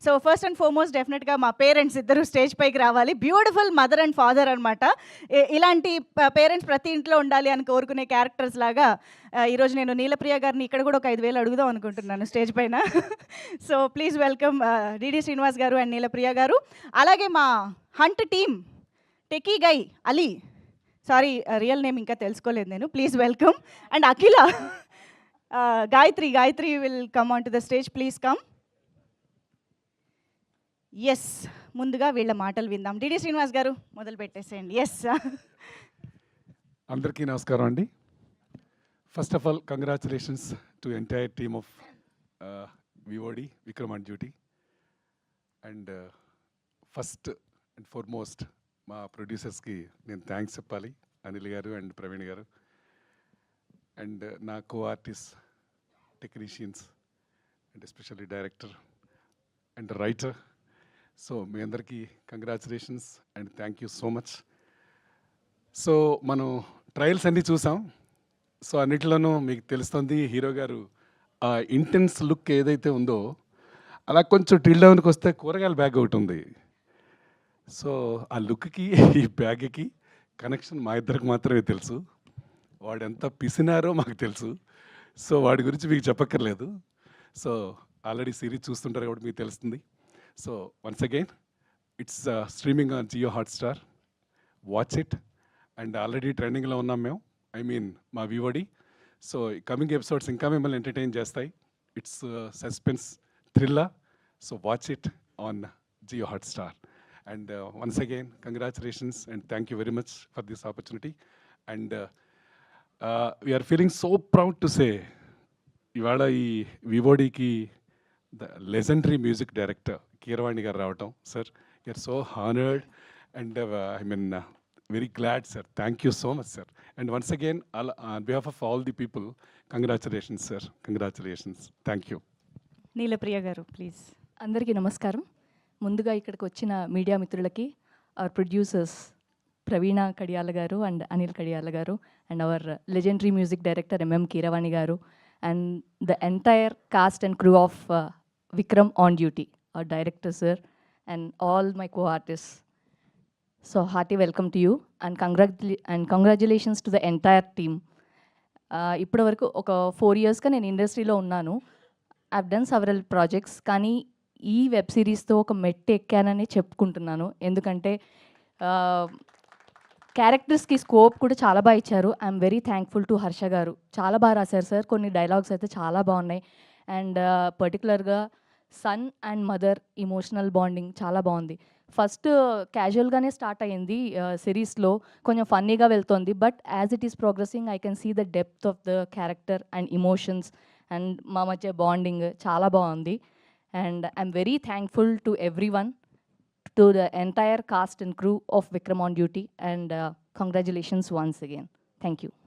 So first and foremost డెఫినెట్గా మా parents ఇద్దరు స్టేజ్ పైకి రావాలి. బ్యూటిఫుల్ మదర్ అండ్ ఫాదర్ అనమాట. ఇలాంటి పేరెంట్స్ ప్రతి ఇంట్లో ఉండాలి అని కోరుకునే క్యారెక్టర్స్ లాగా ఈరోజు నేను నీలప్రియ గారిని ఇక్కడ కూడా ఒక 5,000 అడుగుదాం అనుకుంటున్నాను స్టేజ్ పైన. So please welcome DD Srinivas గారు అండ్ నీలప్రియ గారు. అలాగే మా hunt team techie guy Ali, sorry real name ఇంకా తెలుసుకోలేదు నేను, please welcome. And Akhila, Gayatri will come on to the stage, please come. Yes, ముందుగా వీళ్ళ మాటలు విందాం. డిడి శ్రీనివాస్ గారు మొదలు పెట్టేసేయండి. ఎస్. అందరికీ నమస్కారం అండి. First of all congratulations to entire team of వివోడి Vikram on duty. And first and foremost మా ప్రొడ్యూసర్స్కి నేను థ్యాంక్స్ చెప్పాలి, అనిల్ గారు అండ్ ప్రవీణ్ గారు. అండ్ నా co artist, technicians and especially director and writer. So మీ అందరికీ congratulations and thank you so much. So మనం trials అన్నీ చూసాం. సో అన్నిటిలోనూ మీకు తెలుస్తుంది హీరో గారు ఆ ఇంటెన్స్ లుక్ ఏదైతే ఉందో అలా కొంచెం టిల్ డౌన్కి వస్తే కూరగాయల బ్యాగ్ ఒకటి ఉంది. సో ఆ లుక్కి ఈ బ్యాగ్కి కనెక్షన్ మా ఇద్దరికి మాత్రమే తెలుసు. వాడు ఎంత పిసినారో మాకు తెలుసు. సో వాడి గురించి మీకు చెప్పక్కర్లేదు. సో ఆల్రెడీ సిరీస్ చూస్తుంటారు కాబట్టి మీకు తెలుస్తుంది. So once again it's streaming on Jio Hotstar, watch it. And already ట్రెండింగ్లో ఉన్నాం మేము, ఐ మీన్ మా వివోడి. సో కమింగ్ ఎపిసోడ్స్ ఇంకా మిమ్మల్ని ఎంటర్టైన్ చేస్తాయి. It's suspense thriller. So watch it on Jio Hotstar. And once again congratulations and thank you very much for this opportunity. And we are feeling so proud to say ఇవాళ ఈ వివోడికి the legendary music director Keeravani garu రావటం. Sir you are so honoured and I mean very glad sir. Thank you so much sir. And once again on behalf of all the people congratulations sir, congratulations. Thank you. నీలప్రియ గారు please. అందరికీ నమస్కారం. ముందుగా ఇక్కడికి వచ్చిన media మిత్రులకి, hour producers ప్రవీణ కడియాల గారు and Anil కడియాల గారు, and hour legendary music director MM Keeravani గారు, and the entire cast and crew of Vikram on duty, our director sir, and all my co-artists. So hearty welcome to you and congratulations to the entire team. ఇప్పటి వరకు ఒక 4 yearsగా నేను ఇండస్ట్రీలో ఉన్నాను. I've done several projects, కానీ ఈ web సిరీస్తో ఒక మెట్టు ఎక్కానని చెప్పుకుంటున్నాను. ఎందుకంటే క్యారెక్టర్స్కి స్కోప్ కూడా చాలా బాగా ఇచ్చారు. I'm very thankful to Harsha గారు. చాలా బాగా రాశారు సార్. కొన్ని డైలాగ్స్ అయితే చాలా బాగున్నాయి. అండ్ పర్టికులర్గా son and mother emotional bonding చాలా బాగుంది. ఫస్ట్ క్యాజువల్గానే స్టార్ట్ అయ్యింది సిరీస్లో, కొంచెం ఫన్నీగా వెళ్తోంది. But as it is progressing I can see the depth of the character and emotions and మా మధ్య బాండింగ్ చాలా బాగుంది. And I'm very thankful to everyone, to the entire cast and crew of Vikram on duty, and congratulations once again. Thank you.